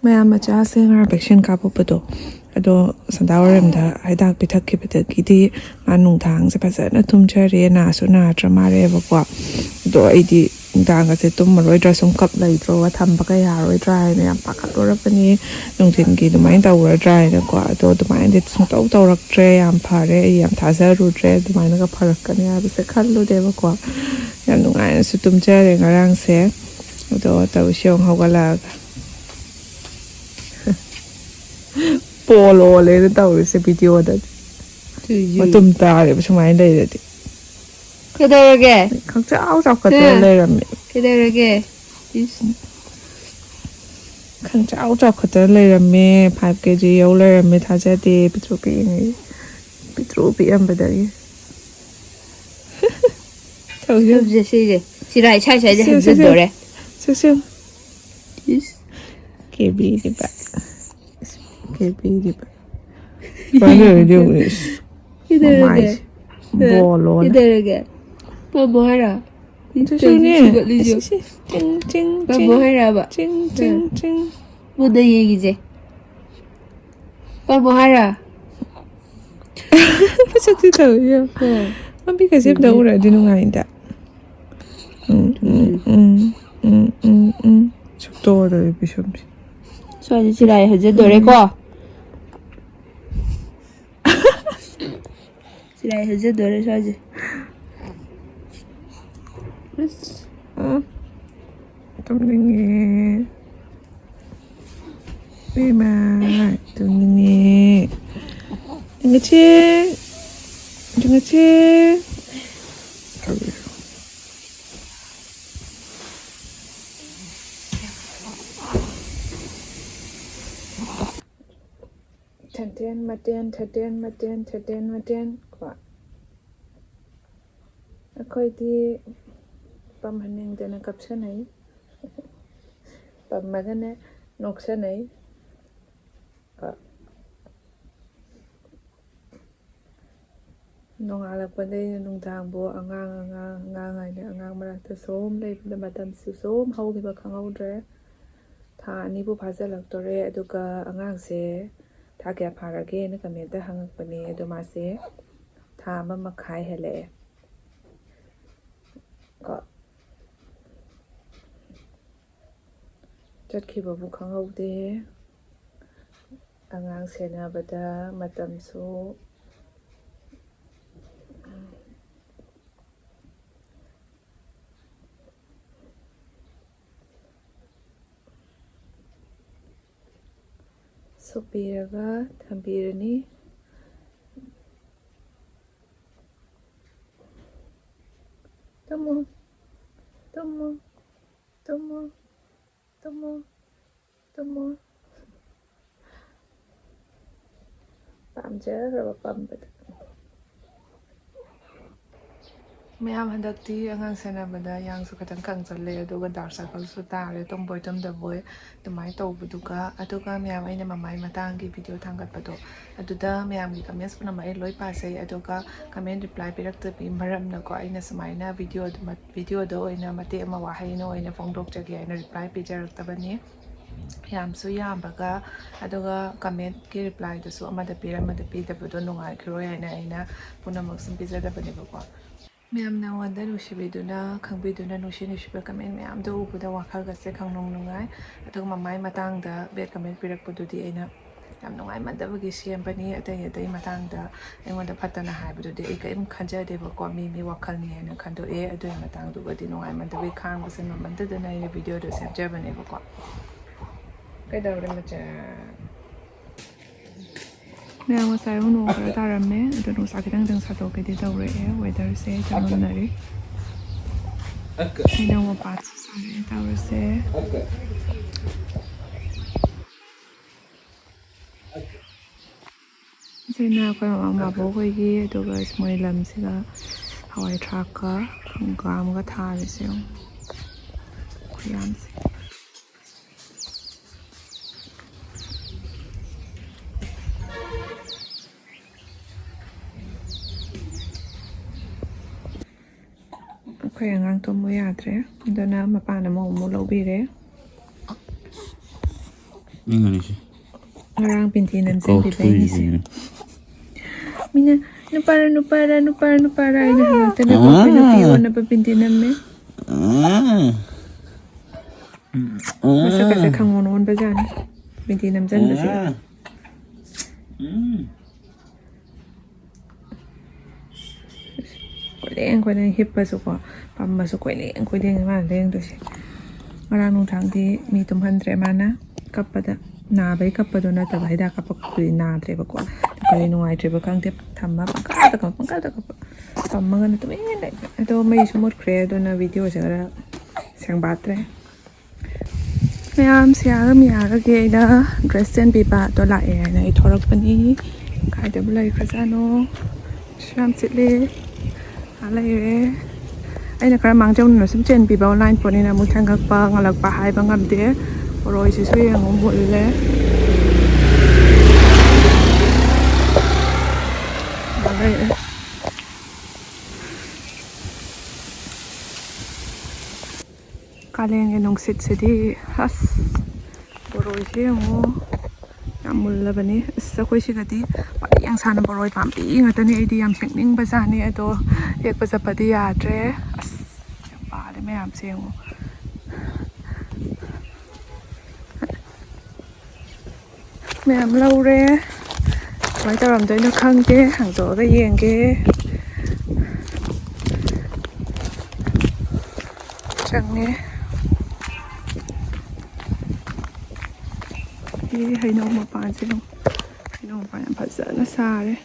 ꯃꯌꯥꯝ ꯃꯆꯥꯁꯦ ꯉꯔꯥꯡ ꯚꯦꯛꯁꯤꯟ ꯀꯥꯞꯄꯛꯄꯗꯣ ꯑꯗꯣ ꯁꯟꯗꯥꯋꯥꯏꯔꯝꯗ ꯍꯤꯗꯥꯛ ꯄꯤꯊꯛꯈꯤꯕꯗꯒꯤꯗꯤ ꯃꯥ ꯅꯨꯡꯗꯥꯡꯁꯦ ꯐꯖꯅ ꯇꯨꯝꯖꯔꯦ ꯅꯥꯁꯨ ꯅꯥꯗ꯭ꯔ ꯃꯥꯜꯂꯦꯕꯀꯣ ꯑꯗꯣ ꯑꯩꯗꯤ ꯅꯨꯡꯗꯥꯡꯒꯁꯦ ꯇꯨꯝꯃꯔꯣꯏꯗ꯭ꯔꯥ ꯁꯨꯝ ꯀꯞ ꯂꯩꯇ꯭ꯔꯣꯒ ꯊꯝꯕꯒ ꯌꯥꯔꯣꯏꯗ꯭ꯔꯥ ꯍꯥꯏꯅ ꯌꯥꯝ ꯄꯥꯈꯠꯂꯨꯔꯕꯅꯤ ꯅꯨꯡꯊꯤꯟꯒꯤ ꯑꯗꯨꯃꯥꯏꯅ ꯇꯧꯔꯗ꯭ꯔꯥ ꯍꯥꯏꯅꯀோ ꯑꯗꯣ ꯑꯗꯨꯃꯥꯏꯅꯗꯤ ꯁꯨꯡꯇꯧ ꯇꯧꯔꯛꯇ꯭ꯔꯦ ꯌꯥꯝ ꯐꯔꯦ ꯑꯩ ꯌꯥꯝ ꯊꯥꯖꯔꯨꯗ꯭ꯔꯦ ꯑꯗꯨꯃꯥꯏꯅꯒ ꯐꯔꯛꯀꯅꯤ ꯍꯥꯏꯕꯁꯦ ꯈꯜꯂꯨꯗꯦꯕꯀോ ꯌꯥꯝ ꯅꯨꯡꯉꯥꯏꯅꯁꯨ ꯇꯨꯝꯖꯔꯦ ꯉꯔꯥꯡꯁꯦ ꯑꯗꯣ ꯇꯧꯁꯤ ꯌꯦꯡꯉꯣ ꯍꯧꯒꯠꯂꯛꯑꯒ ꯄꯣꯜꯂꯦꯅ ꯇꯧꯔꯤꯁꯦ ꯚꯤꯗꯤꯑꯣꯗꯗꯤ ꯃꯇꯨꯝ ꯇꯥꯔꯦꯕ ꯁꯨꯃꯥꯏꯅ ꯂꯩꯔꯗꯤ ꯀꯩꯗꯧꯔꯒꯦ ꯈꯪꯆꯥꯎ ꯆꯥꯎꯈꯠꯇꯅ ꯂꯩꯔꯝꯃꯦ ꯀꯩꯗꯧꯔꯒꯦ ꯈꯪꯆꯥꯎ ꯆꯥꯎꯈꯠꯇꯅ ꯂꯩꯔꯝꯃꯦ 5 kg ꯌꯧ ꯂꯩꯔꯝꯃꯦ ꯊꯥꯖꯗꯦ ꯄꯤꯛꯇ꯭ꯔꯨ ꯄꯤꯛꯏꯉꯩ ꯄꯤꯛꯇ꯭ꯔꯨ ꯄꯤꯛꯑꯝꯕꯗꯒꯤ ꯁꯨꯁꯦ ꯁꯤꯁꯦ ꯁꯤꯔꯥꯏ ꯁꯥꯏꯁꯦ ꯍꯟꯖꯤꯟꯗꯣꯔꯦ ꯁꯨꯁꯨ ꯀꯦꯕꯤꯔꯤꯕ ꯀꯦꯕꯤꯔꯤꯕ ꯀꯩꯗꯧꯔꯒꯦ ꯃꯃꯥꯏꯁꯦ ꯕꯣꯜꯂꯣꯅ ꯀꯩꯗꯧꯔꯒꯦ ꯄꯥꯝꯃꯣ ꯍꯥꯏꯔꯣ ꯁꯨꯁꯨꯅꯦ ꯁꯨꯒꯠꯂꯤꯁꯦ ꯆꯤꯡ ꯆꯤꯡ ꯄꯥꯝꯃꯣ ꯆꯤꯡ ꯍꯥꯏꯔꯕ ꯆꯤꯡ ꯆꯤꯡ ꯆꯤꯡ ꯃꯨꯟꯅ ꯌꯦꯡꯉꯤꯁꯦ ꯄꯥꯝꯃꯣ ꯍꯥꯏꯔꯣ ꯃꯁꯛꯁꯤ ꯇꯧꯋꯤ ꯃꯄꯤꯒꯁꯦ ꯑꯝꯇ ꯎꯔꯗꯤ ꯅꯨꯡꯉꯥꯏꯗ ꯁꯛꯇꯣꯛꯑꯗꯧꯔꯤ ꯄꯤꯁꯨꯝꯁꯦ ꯁ꯭ꯋꯥꯏꯁꯦ ꯆꯤꯔꯥꯏ ꯍꯟꯖꯤꯟꯗꯣꯔꯦꯀꯣ ꯆꯤꯔꯥꯏ ꯍꯟꯖꯤꯟꯗꯣꯔꯦ ꯁ꯭ꯋꯥꯏꯁꯦ ꯇꯨꯝꯅꯤꯡꯉꯦ 이마 뚱이네 둥그치 ꯊꯦꯟ ꯀꯣ ꯑꯩꯈꯣꯏꯗꯤ ꯄꯝꯍꯟꯅꯤꯡꯗꯅ ꯀꯞꯁꯟꯅꯩ ꯄꯝꯃꯒꯅ ꯅꯣꯛꯁꯟꯅꯩ ꯅꯣꯡꯉꯥꯜꯂꯛꯄꯗꯩ ꯅꯨꯡꯗꯥꯡꯕꯨ ꯑꯉꯥꯡ ꯍꯥꯏꯅ ꯑꯉꯥꯡ ꯃꯔꯛꯇ ꯁꯨꯝ ꯂꯩꯕꯗ ꯃꯇꯝꯁꯨ ꯁꯨꯝ ꯍꯧꯈꯤꯕ ꯈꯪꯍꯧꯗ꯭ꯔꯦ ꯊꯥ 2ꯕꯨ ꯐꯥꯖꯤꯜꯂꯛꯇꯣꯔꯦ ꯑꯗꯨꯒ ꯑꯉꯥꯡꯁꯦ ꯊꯥ ꯀꯌꯥ ꯐꯥꯔꯒꯦꯅ ꯀꯃꯦꯟꯇ ꯍꯪꯉꯛꯄꯅꯦ ꯑꯗꯣ ꯃꯥꯁꯦ ꯊꯥ 1.5 ꯍꯦꯜꯂꯛꯑꯦ ꯀꯣ ꯆꯠꯈꯤꯕꯕꯨ ꯈꯪꯍꯧꯗꯦ ꯑꯉꯥꯡ ꯁꯦꯟꯅꯕꯗ ꯃꯇꯝꯁꯨ ꯁꯣꯛꯄꯤꯔꯒ ꯊꯝꯕꯤꯔꯅꯤ ꯇꯨꯝꯃꯣ ꯇꯨꯝꯃꯣ ꯇꯨꯝꯃꯣ ꯇꯨꯝꯃꯣ ꯇꯨꯝꯃꯣ ꯄꯥꯝꯖꯈ꯭ꯔꯕ ꯄꯝꯕꯗ ꯃꯌꯥꯝ ꯍꯟꯗꯛꯇꯤ ꯑꯉꯥꯡ ꯁꯦꯟꯅꯕꯗ ꯌꯥꯡꯁꯨ ꯈꯤꯇꯪ ꯀꯪꯁꯤꯜꯂꯦ ꯑꯗꯨꯒ ꯗꯥꯔꯛ ꯁꯥꯔꯀꯜꯁꯨ ꯇꯥꯔꯦ ꯇꯨꯝꯕꯣꯏ ꯇꯨꯝꯗꯕꯣꯏ ꯑꯗꯨꯃꯥꯏꯅ ꯇꯧꯕꯗꯨꯒ ꯃꯌꯥꯝ ꯑꯩꯅ ꯃꯃꯥꯏ ꯃꯇꯥꯡꯒꯤ ꯚꯤꯗꯤꯑꯣ ꯊꯥꯡꯒꯠꯄꯗꯣ ꯑꯗꯨꯗ ꯃꯌꯥꯝꯒꯤ ꯀꯃꯦꯟꯁ ꯄꯨꯝꯅꯃꯛ ꯑꯩ ꯂꯣꯏ ꯄꯥꯖꯩ ꯑꯗꯨꯒ ꯀꯃꯦꯟ ꯔꯤꯄ꯭ꯂꯥꯏ ꯄꯤꯔꯛꯇꯕꯒꯤ ꯃꯔꯝꯅꯀꯣ ꯑꯩꯅ ꯁꯨꯃꯥꯏꯅ ꯚꯤꯗꯤꯑꯣꯗ ꯑꯣꯏꯅ ꯃꯇꯦꯛ ꯑꯃ ꯋꯥꯍꯩꯅ ꯑꯣꯏꯅ ꯐꯣꯡꯗꯣꯛꯆꯒꯦ ꯍꯥꯏꯅ ꯔꯤꯄ꯭ꯂꯥꯏ ꯄꯤꯖꯔꯛꯇꯕꯅꯤ ꯌꯥꯝꯁꯨ ꯌꯥꯝꯕꯒ ꯑꯗꯨꯒ ꯀꯃꯦꯟꯠꯀꯤ ꯔꯤꯄ꯭ꯂꯥꯏꯗꯨꯁꯨ ꯑꯃꯗ ꯄꯤꯔꯝꯃꯗ ꯄꯤꯗꯕꯗꯣ ꯅꯨꯡꯉꯥꯏꯈꯤꯔꯣꯏ ꯍꯥꯏꯅ ꯑꯩꯅ ꯄꯨꯝꯅꯃꯛ ꯁꯨꯝ ꯄꯤꯖꯗꯕꯅꯦꯕꯀꯣ ꯃꯌꯥꯝꯅ ꯑꯩꯉꯣꯟꯗ ꯅꯨꯡꯁꯤꯕꯤꯗꯨꯅ ꯈꯪꯕꯤꯗꯨꯅ ꯅꯨꯡꯁꯤꯕ ꯀꯃꯦꯟ ꯃꯌꯥꯝꯗꯣ ꯎꯕꯗ ꯋꯥꯈꯜꯒꯁꯦ ꯈꯪꯅꯨꯡ ꯑꯗꯨꯒ ꯃꯃꯥꯏ ꯃꯇꯥꯡꯗ ꯕꯦꯗ ꯀꯃꯦꯟ ꯄꯤꯔꯛꯄꯗꯨꯗꯤ ꯑꯩꯅ ꯌꯥꯝ ꯅꯨꯡꯉꯥꯏꯃꯟꯗꯕꯒꯤ ꯁꯦꯝꯕꯅꯤ ꯑꯇꯩ ꯃꯇꯥꯡꯗ ꯑꯩꯉꯣꯟꯗ ꯐꯠꯇꯅ ꯍꯥꯏꯕꯗꯨꯗꯤ ꯑꯩ ꯀꯔꯤꯝ ꯈꯟꯖꯗꯦꯕꯀꯣ ꯃꯤ ꯋꯥꯈꯜꯅꯤ ꯍꯥꯏꯅ ꯈꯟꯗꯣꯛꯑꯦ ꯑꯗꯨꯒꯤ ꯃꯇꯥꯡꯗꯨꯒꯗꯤ ꯅꯨꯡꯉꯥꯏꯃꯟꯗꯕꯒꯤ ꯈꯥꯡꯕꯁꯦ ꯉꯝꯃꯟꯗꯗꯅ ꯑꯩꯅ ꯚꯤꯗꯤꯑꯣꯗꯣ ꯁꯦꯝꯖꯕꯅꯦꯕꯀோ ꯀꯩꯗꯧꯔꯦ ꯃꯆꯥ ꯃꯌꯥꯝ ꯉꯁꯥꯏ ꯅꯣꯡ ꯈꯔ ꯇꯥꯔꯝꯃꯦ ꯑꯗꯣ ꯅꯨꯡꯁꯥ ꯈꯤꯇꯪ ꯁꯥꯗꯣꯛꯀꯦꯗꯤ ꯇꯧꯔꯛꯑꯦ ꯋꯦꯗꯔꯁꯦ ꯆꯃꯝꯅꯔꯤ ꯍꯩꯅꯧ ꯃꯄꯥꯟꯁꯨ ꯁꯥꯔꯛꯑꯦ ꯇꯧꯔꯤꯁꯦ ꯁꯤꯅ ꯑꯩꯈꯣꯏ ꯃꯃꯥ ꯃꯕꯣꯛ ꯍꯣꯏꯒꯤ ꯑꯗꯨꯒ ꯃꯣꯏ ꯂꯝꯁꯤꯗ ꯍꯋꯥꯏ ꯊꯔꯥꯛꯀ ꯍꯪꯒꯥꯝꯒ ꯊꯥꯔꯤꯁꯦ ꯈꯨꯌꯥꯝꯁꯦ ꯑꯩꯈꯣꯏ ꯑꯉꯥꯡ ꯇꯨꯝꯃꯨ ꯌꯥꯗ꯭ꯔꯦ ꯑꯗꯨꯅ ꯃꯄꯥꯟ ꯑꯃꯨꯛ ꯂꯧꯕꯤꯔꯦ English. Ngarang pinti nan sen pi bai ni se. Mina nupara ina hangata na ko pinapiyo na pa pinti nan me. Masa kasi kangonon ba dyan? Pinti nam dyan ba siya? Kuling ko na hip pa so ko. Pamba so kuling ma leng to siya. Ngarang nung thang di mi tumhandre mana kapada. 나베 kapado na tabay da kapag na tre ba ko kaya nung ay tre ba kang tip tama pangkata ka pamanga na to ito may sumot credo na video sa sang batre mayam siya Mia ge da dress and pipa to la na ithorok pani kai da bulai khazano sham chitle alai re ai na kara mang jong no sim chen pipa online poni na mu thang gak pa ngalak pa hai ba ngam de rồi sẽ suy rằng một lẽ kalian yang nungsit sedih has boroi sih mau amul lah bani sekolah sih tadi paling yang sana boroi pampi nggak ni ini yang sengning bahasa ni itu ya bahasa padi ada as yang paling macam sih mau mẹ lâu re mấy tao làm tới nó khăn cái hàng tổ cái gì cái chẳng nè đi hay nấu một bàn chứ không hay nấu một bàn phải sợ nó xa đấy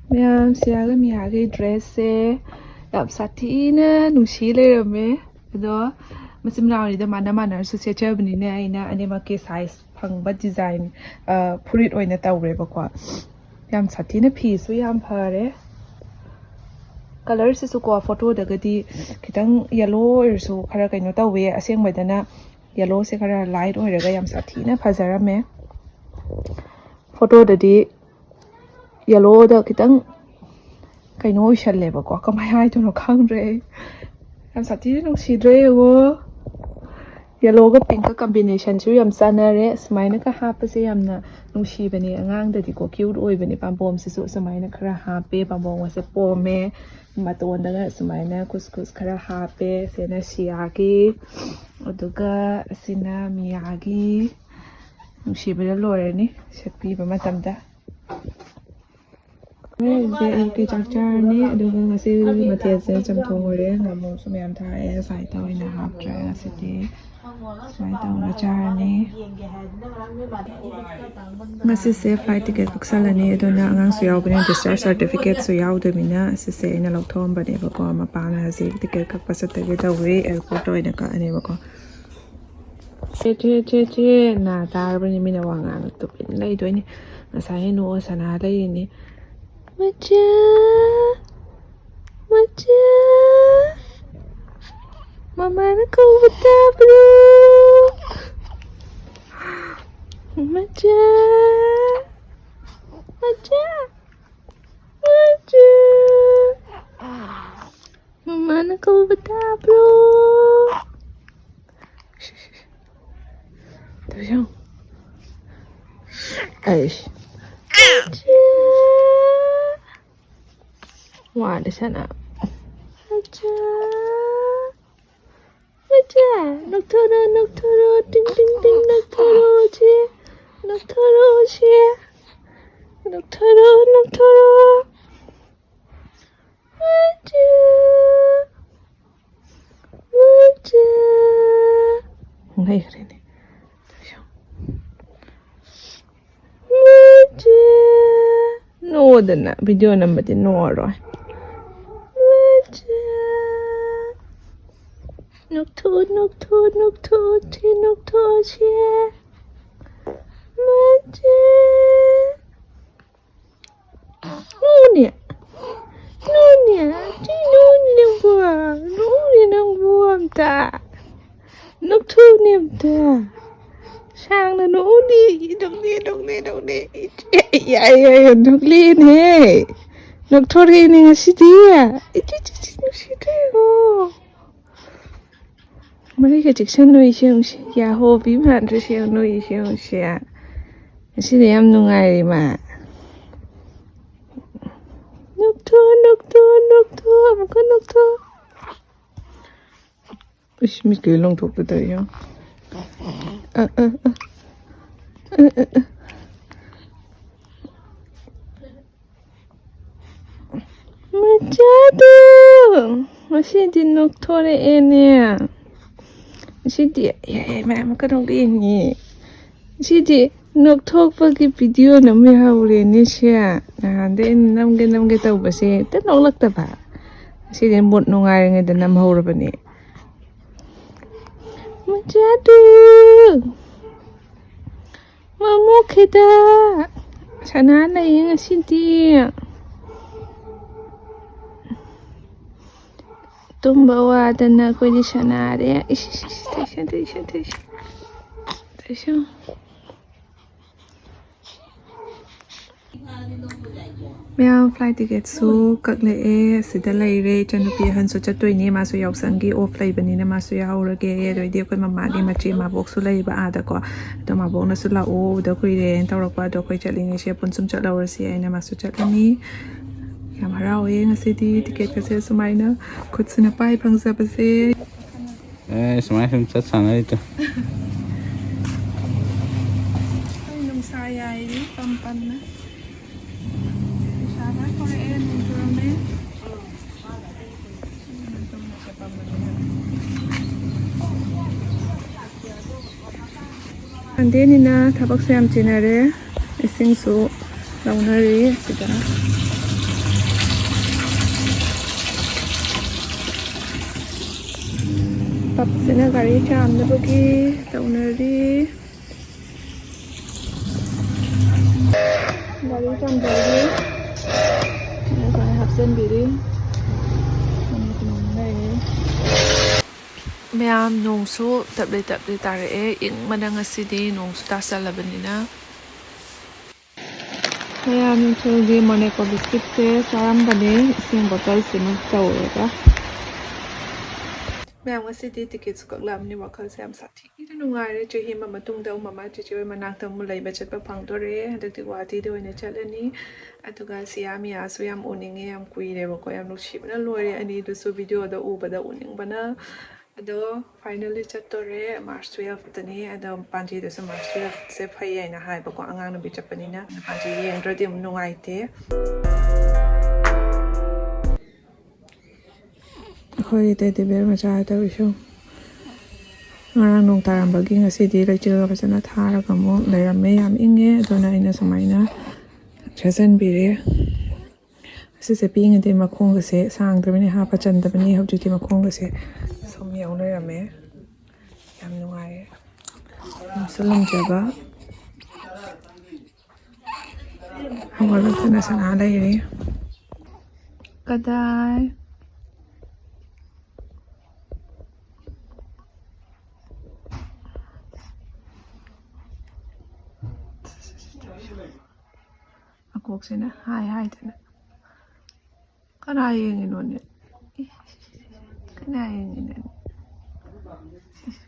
mẹ xia cái mía cái dress làm sát thì nè nung xí lên rồi mẹ đó Masim now ni mana mana so se chair bani ne aina anima ke size phangba design purit oina tawre ba kwa yam sati na phi so yam phare color se su ko photo daga di kitang yellow or so khara kaino tawe aseng badana yellow se khara light oiraga yam sati na phajara me photo da di yellow da kitang kaino shalle ba kwa kamai hai to no khang re yam sati no sidre go yellow ga pink ka combination chu yam sanare smaina ka ha pa se yamna nushi bani angang da di ko cute oi bani pambom se su smaina khara ha pe pambom wa se pome maton da smaina kuskus khara ha pe se na sia gi oduga sina Mia gi nushi bani lore ni shakpi ba matam da cái chắc chắn nè, đừng có ngasi mà thiệt sẽ chăm thùng rồi đấy, là một số em thay phải tao là học trái là sẽ thế, phải tao là chả nè, ngasi sẽ phải ticket bức xa là nè, đó là ngang số bên discharge certificate số giàu được mình á, sẽ là lộc thom bên này có mà bán là sẽ ticket các bác sĩ cái đầu về airport rồi nè cả này có, che na ta bên mình là hoàng anh tụi mình lấy đôi nè, mà sai nó sana lấy nè. Machana Mama nak buta bro Machana Mama nak buta bro Tuh yang Aish Wah, di sana. Aja, noktoro, ding, noktoro, cie. Aja. Nggak ya ini. Aja. No, dana video number di no rồi. Noktor, cie. Maja. Nunia, di nunia buam ta. Noktor niam ta. Sang là nụ đi, đừng đi. Ya, đừng lên he. Noktor ini ngasih dia. Itu ngasih dia. Mari ka chiction no ishe ya ho bi man re she no ishe she ya. Shi da yam nungai ma. Nokto amka nokto. Ish mi ke long thok ta yo. Machado. Ngasidi noktore ene. Ngasidi mama ka dong di ni. Ngasidi noktok pagi video na me haure ni sia. Na de namge tau ba se ta nolak ta ba. Ngasidi mot nungai ngai da nam haure ba ni. Machado. Mamo kita. Sana na yin ngasidi. Tumba wadana ko di sanare. Station. Maya flight ticket su kakle e sida laire chanupi han so chatoi ni ma so yauk sangi off lai bani na ma so yaur ge e roi de ko mama ni machi ma bok su lai ba ada ko to ma bok na su la o da koi re en tawrak pa do koi chatling se pun sum chatlaur si ai na ma su chatlani yam harawe ngasidi ticket ka se sumaina khut suna pai phangsa ba se sumai sum chat sana itu ai num sa yai pam na sana ko re en turame 안데니나 타박사얌 지나래 에싱수 라우나리 시다 밥스나 가리 참 나보기 라우나리 가리 참 저기 내가 합선 비리 Ma'am nungsu tablay tare e ing madang ngasidi nungsu tasal labanina. Ma'am nungsu di moneko biscuit se saram bani ising botol simut tawega. Ma'am ngasidi ticket su kaklam ni Wakhal se am sathi. Ida nungai re che hima matung da mama che che manak ta mulai ba chat pa phang to re hadak ti wati de ne chalani atuga Sia Mia su yam uninge yam kuire ba ko yam nushi bana lore ani du su video da u ba da uning bana ado finally chatore March 12 tani ado panji de March 12 se phai ai na hai ba ko angang no bi chapani na panji yeng rodi nungai te hoi te de ber ma cha ta wisho ngarang nong taram bagi ngasidi lai chira ba sana thara ka mo lai me yam inge ado na ina samaina chasan bi re se ping de ma khong se sang de ni ha pa chan de ni hau ji ti ma khong se som yaw na rame yam nungai salam jaba hawala sana sana lai re kadai akok sena hai tana kana yengin one kana yengin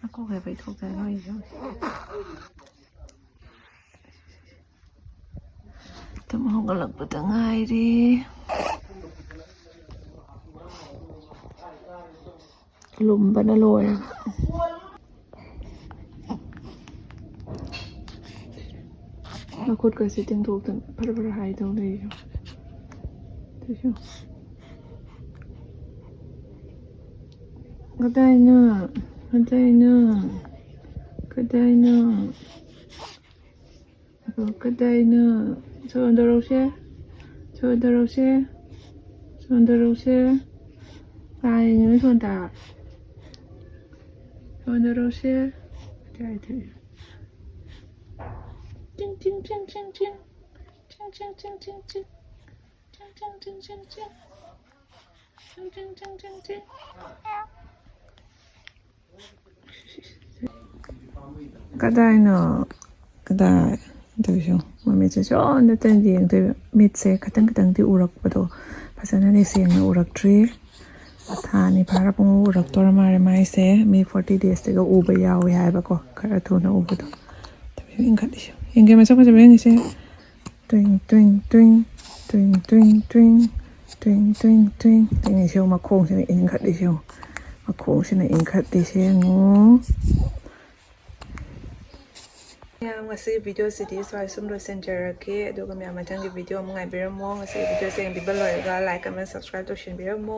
ako ga bai thok ta noi yo tam hong galak pa ta ngai ri lum bana loi na khut ka se ting thok tan phar hai dong nei yo thế cái đây nữa cho anh đâu xe ai nhớ cho ta cho anh đâu xe đây thì ching ching ching ching ching ching ching ching ching ching ching ching ching ching ching ching ching ching kadai Tuh mami cho na tan ding te mit se khatang ti urak pado pasana ne seng na urak tri ꯊꯥ ꯑꯅꯤ ꯐꯥꯔꯛꯄ ꯎꯔꯛꯇꯧꯔ ꯃꯥꯜꯂꯦ ꯃꯥꯏꯁꯦ ꯃꯤ 40 ꯗꯦꯖꯇꯒ ꯎꯕ ꯌꯥꯎꯋꯦ ꯍꯥꯏꯕꯀꯣ ꯈꯔ ꯊꯨꯅ ꯎꯕꯗꯣ ꯏꯟꯈꯠꯂꯤꯁꯦ ꯌꯦꯡꯒꯦ ꯃꯁꯛ ꯐꯖꯕ ꯌꯦꯡꯉꯤꯁꯦ ꯇ꯭ꯋꯤꯡ ꯇ꯭ꯋꯤꯡ ꯇ꯭ꯋꯤꯡ ꯇ꯭ꯋꯤꯡ ꯇ꯭ꯋꯤꯡ ꯇ꯭ꯋꯤꯡ ꯇ꯭ꯋꯤꯡ ꯇ꯭ꯋꯤꯡ ꯇ꯭ꯋꯤꯡ ꯇ꯭ꯋꯤꯡ ꯌꯦꯡꯉꯨ ꯃꯈꯣꯡꯁꯤꯅ ꯏꯟꯈꯠꯂꯤꯁꯦ ꯌꯦꯡꯉꯨ ꯃꯈꯣꯡꯁꯤꯅ ꯏꯟꯈꯠꯂꯤꯁꯦ ꯌꯦꯡꯉꯨ ꯃꯌꯥꯝ ꯉꯁꯤꯒꯤ ꯚꯤꯗꯤꯑꯣꯁꯤꯗꯤ ꯁ꯭ꯋꯥꯏ ꯁꯨꯝ ꯂꯣꯏꯁꯤꯟꯖꯔꯒꯦ ꯑꯗꯨꯒ ꯃꯌꯥꯝ ꯃꯊꯪꯒꯤ ꯚꯤꯗꯤꯑꯣ ꯑꯃꯨꯛ ꯉꯥꯏꯕꯤꯔꯝꯃꯣ ꯉꯁꯤꯒꯤ ꯚꯤꯗꯤꯑꯣꯁꯦ ꯌꯦꯡꯕꯤꯕ ꯂꯣꯏꯔꯒ ꯂꯥꯏꯛ ꯑꯃ ꯁꯕꯁꯀ꯭ꯔꯥꯏꯕ ꯇꯧꯁꯤꯟꯕꯤꯔꯝꯃꯣ